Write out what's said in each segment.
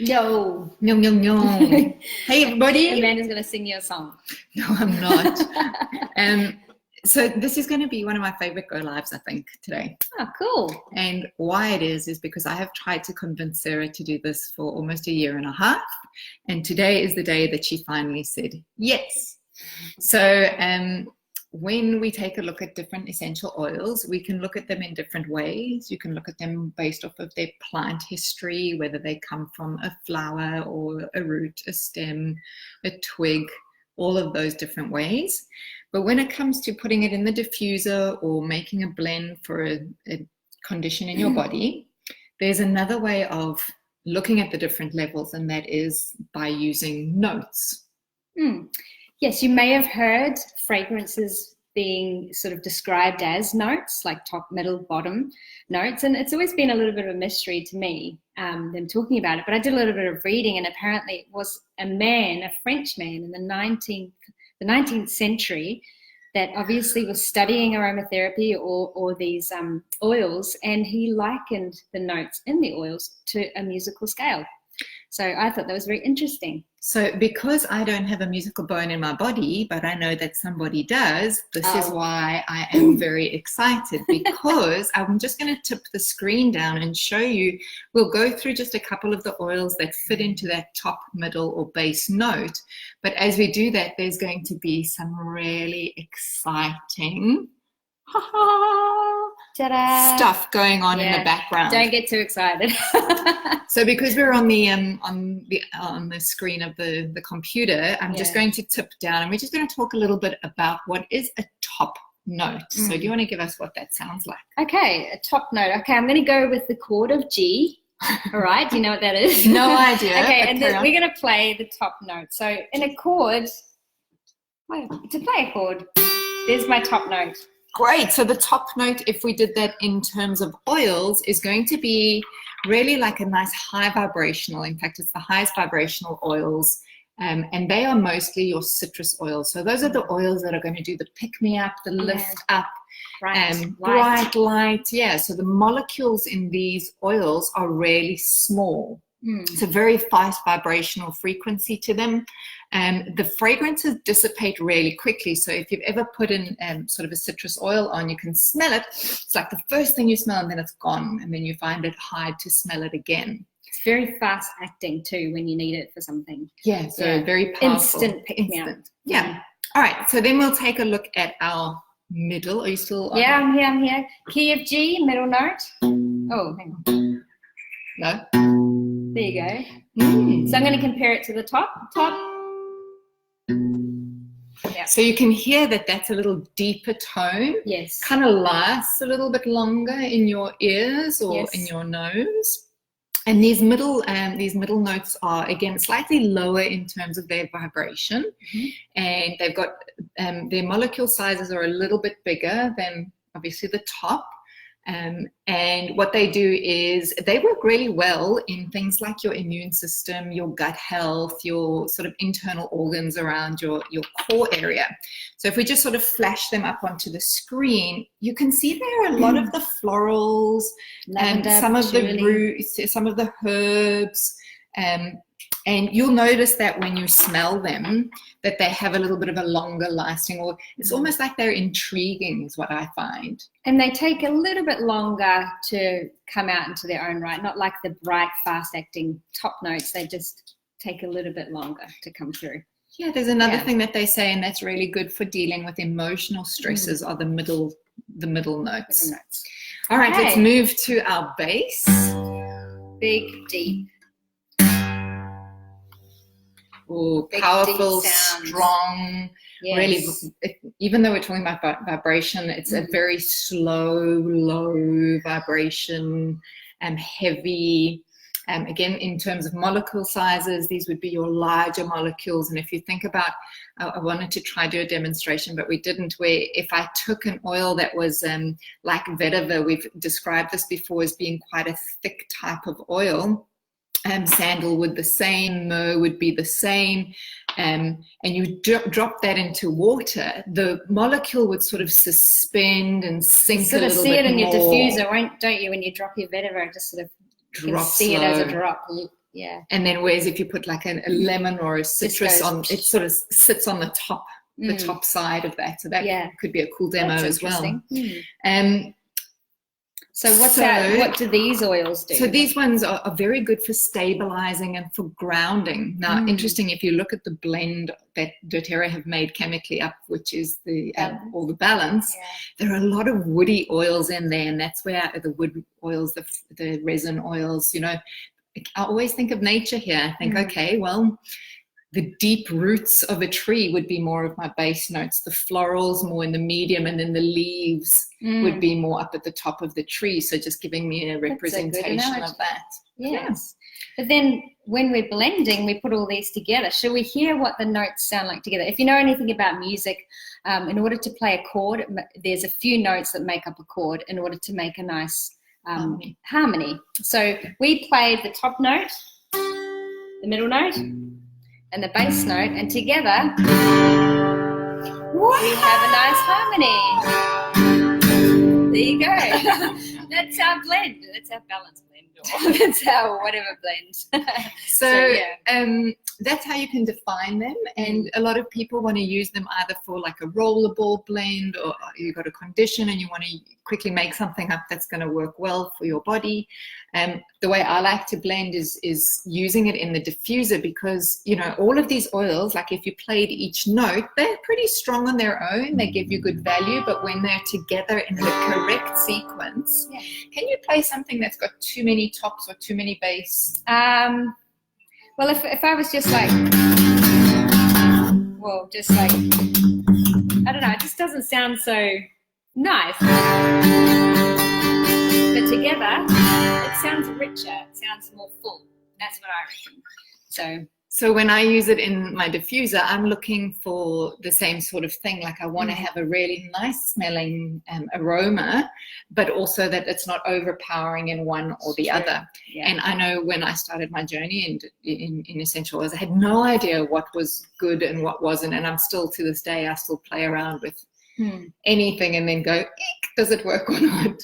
No. No, no, no. Hey, everybody. Amanda's going to sing you a song. No, I'm not. So this is going to be one of my favorite go lives, I think, today. Oh, cool. And why it is because I have tried to convince Sarah to do this for almost a year and a half. And today is the day that she finally said yes. So when we take a look at different essential oils, we can look at them in different ways. You can look at them based off of their plant history, whether they come from a flower or a root, a stem, a twig, all of those different ways. But when it comes to putting it in the diffuser or making a blend for a condition in your body, there's another way of looking at the different levels, and that is by using notes. Yes, you may have heard fragrances being sort of described as notes, like top, middle, bottom notes. And it's always been a little bit of a mystery to me, them talking about it. But I did a little bit of reading, and apparently it was a French man in the 19th century that obviously was studying aromatherapy or these oils, and he likened the notes in the oils to a musical scale. So I thought that was very interesting. So because I don't have a musical bone in my body, but I know that somebody does, this is why I am very excited, because I'm just going to tip the screen down and show you. We'll go through just a couple of the oils that fit into that top, middle, or base note. But as we do that, there's going to be some really exciting stuff going on in the background. Don't get too excited. So because we're on the screen of the computer, I'm just going to tip down, and we're just going to talk a little bit about what is a top note. So do you want to give us what that sounds like? Okay, a top note. Okay, I'm going to go with the chord of G. All right, do you know what that is? No idea. Okay, and we're going to play the top note. So in a chord, to play a chord, there's my top note. Great. So the top note, if we did that in terms of oils, is going to be really like a nice high vibrational. In fact, it's the highest vibrational oils, and they are mostly your citrus oils. So those are the oils that are going to do the pick-me-up, the lift up, bright light. Yeah, so the molecules in these oils are really small. It's a very fast vibrational frequency to them. The fragrances dissipate really quickly. So if you've ever put in sort of a citrus oil on, you can smell it. It's like the first thing you smell, and then it's gone. And then you find it hard to smell it again. It's very fast acting too when you need it for something. Yeah, so very powerful. Instant pick-me-up. Yeah. All right, so then we'll take a look at our middle. Are you still on? Yeah, I'm here. Key of G, middle note. Oh, hang on. No. There you go. So I'm going to compare it to the top. Yeah. So you can hear that that's a little deeper tone. Yes. Kind of lasts a little bit longer in your ears or in your nose. And these middle notes are, again, slightly lower in terms of their vibration. And they've got their molecule sizes are a little bit bigger than obviously the top. And what they do is they work really well in things like your immune system, your gut health, your sort of internal organs around your core area. So if we just sort of flash them up onto the screen, you can see there are a lot of the florals, some of the roots, some of the herbs, and you'll notice that when you smell them, that they have a little bit of a longer lasting, or it's almost like they're intriguing is what I find. And they take a little bit longer to come out into their own right, not like the bright, fast acting top notes. They just take a little bit longer to come through. Yeah, there's another thing that they say, and that's really good for dealing with emotional stresses, are the middle notes. All right, let's move to our base. Big, deep. Oh, powerful, strong, really, even though we're talking about vibration, it's a very slow, low vibration, heavy. Again, in terms of molecule sizes, these would be your larger molecules. And if you think about, I wanted to try do a demonstration, but we didn't, where if I took an oil that was like vetiver, we've described this before as being quite a thick type of oil, sandalwood the same, myrrh would be the same, and you drop that into water, the molecule would sort of suspend and sink a little bit more. Sort of see it in your diffuser, don't you? When you drop your vetiver, it just sort of drops see it as a drop. Yeah. And then whereas if you put like a lemon or a citrus on, it sort of sits on the top side of that. So that could be a cool demo as well. So what do these oils do? So these ones are very good for stabilizing and for grounding. Now, interesting, if you look at the blend that doTERRA have made chemically up, which is the all the balance, there are a lot of woody oils in there, and that's where the wood oils, the resin oils, you know, I always think of nature here. I think, okay, well, the deep roots of a tree would be more of my base notes, the florals more in the medium, and then the leaves would be more up at the top of the tree. So just giving me a representation of that. Yes. But then when we're blending, we put all these together. Shall we hear what the notes sound like together? If you know anything about music, in order to play a chord, there's a few notes that make up a chord in order to make a nice harmony. So we played the top note, the middle note, and the bass note, and together we have a nice harmony. There you go. That's our blend. That's our balance blend. Or that's our whatever blend. So that's how you can define them. And a lot of people want to use them either for like a rollerball blend, or you've got a condition and you want to quickly make something up that's going to work well for your body. The way I like to blend is using it in the diffuser, because, you know, all of these oils, like if you played each note, they're pretty strong on their own. They give you good value, but when they're together in the correct sequence, can you play something that's got too many tops or too many bass? Well, if I was just like, I don't know, it just doesn't sound so nice. But together, it sounds richer, it sounds more full. That's what I reckon. So when I use it in my diffuser, I'm looking for the same sort of thing. Like I want to have a really nice smelling aroma, but also that it's not overpowering in one or the other. Yeah. And I know when I started my journey in essential oils, I had no idea what was good and what wasn't. And I'm still, to this day, I still play around with anything and then go, eek, does it work or not?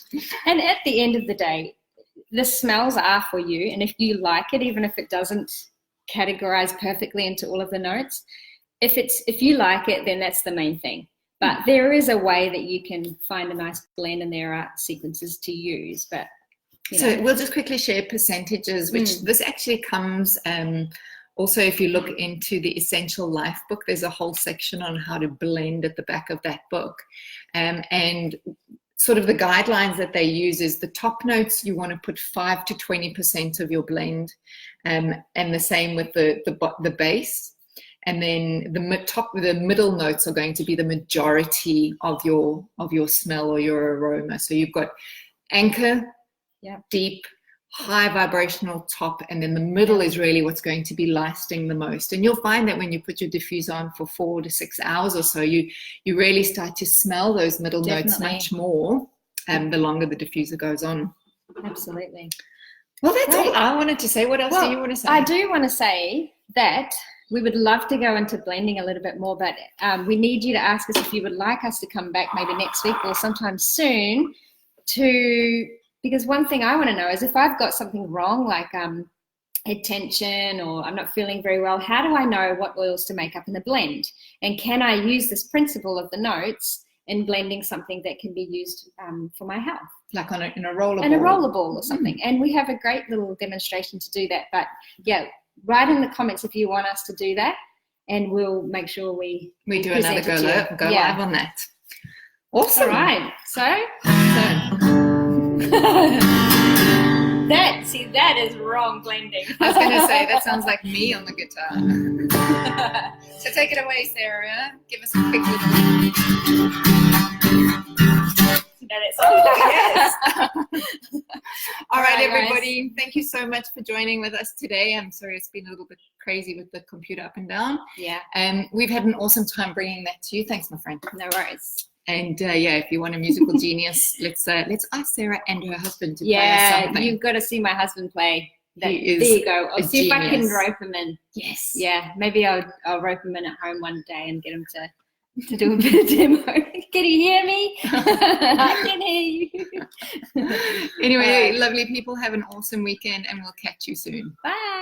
And at the end of the day, the smells are for you. And if you like it, even if it doesn't categorize perfectly into all of the notes, if you like it, then that's the main thing. But there is a way that you can find a nice blend, and there are sequences to use. But so we'll just quickly share percentages, which this actually comes also, if you look into the Essential Life book, there's a whole section on how to blend at the back of that book. And sort of the guidelines that they use is the top notes, you want to put 5 to 20% of your blend, and the same with the base. And then the middle notes are going to be the majority of your smell or your aroma. So you've got anchor, deep, high vibrational top, and then the middle is really what's going to be lasting the most. And you'll find that when you put your diffuser on for 4 to 6 hours or so, you really start to smell those middle notes much more the longer the diffuser goes on. Absolutely. Well, that's all I wanted to say. What else do you want to say? I do want to say that we would love to go into blending a little bit more, but we need you to ask us if you would like us to come back maybe next week or sometime soon because one thing I want to know is if I've got something wrong, like head tension, or I'm not feeling very well, how do I know what oils to make up in the blend? And can I use this principle of the notes in blending something that can be used for my health? Like in a rollerball. In a rollerball or something. And we have a great little demonstration to do that. But yeah, write in the comments if you want us to do that, and we'll make sure we do another go live on that. Awesome. All right. So that is wrong blending. I was going to say, that sounds like me on the guitar. So take it away, Sarah. Give us a quick little... Yes. All right, everybody. Guys. Thank you so much for joining with us today. I'm sorry it's been a little bit crazy with the computer up and down. Yeah. We've had an awesome time bringing that to you. Thanks, my friend. No worries. And if you want a musical genius, let's ask Sarah and her husband to play us something. Yeah, you've got to see my husband play. There you go. I'll see if I can rope him in. Yes. Yeah, maybe I'll rope him in at home one day and get him to do a bit of demo. Can you hear me? I can hear you. Anyway, lovely people, have an awesome weekend, and we'll catch you soon. Bye.